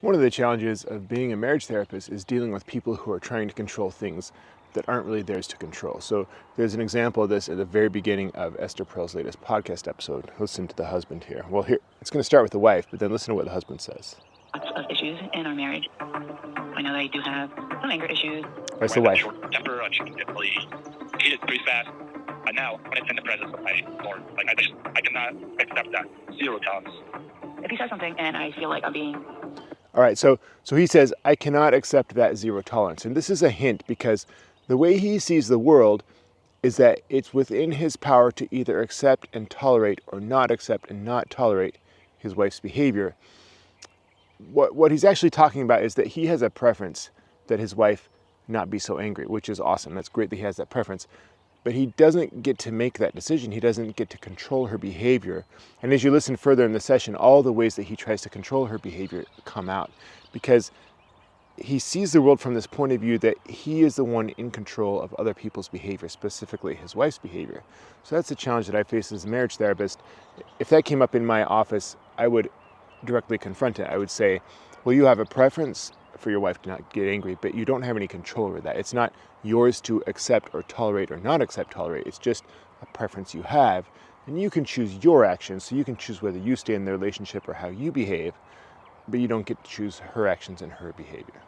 One of the challenges of being a marriage therapist is dealing with people who are trying to control things that aren't really theirs to control. So there's an example of this at the very beginning of Esther Perel's latest podcast episode. Listen to the husband here. Well, here it's going to start with the wife, but then listen to what the husband says. Lots of issues in our marriage. I know that I do have some anger issues. That's the wife. Short temper, she can get really heated pretty fast. And now, when it's in the presence of my Lord, I cannot accept that. 0 tolerance. If he says something and I feel like I'm being... All right, so he says, I cannot accept that 0 tolerance. And this is a hint because the way he sees the world is that it's within his power to either accept and tolerate or not accept and not tolerate his wife's behavior. What he's actually talking about is that he has a preference that his wife not be so angry, which is awesome. That's great that he has that preference. But he doesn't get to make that decision. He doesn't get to control her behavior. And as you listen further in the session, all the ways that he tries to control her behavior come out because he sees the world from this point of view that he is the one in control of other people's behavior, specifically his wife's behavior. So that's the challenge that I face as a marriage therapist. If that came up in my office, I would directly confront it. I would say, well, you have a preference for your wife to not get angry, but you don't have any control over that. It's not yours to accept or tolerate or not accept, tolerate. It's just a preference you have, and you can choose your actions. So you can choose whether you stay in the relationship or how you behave, but you don't get to choose her actions and her behavior.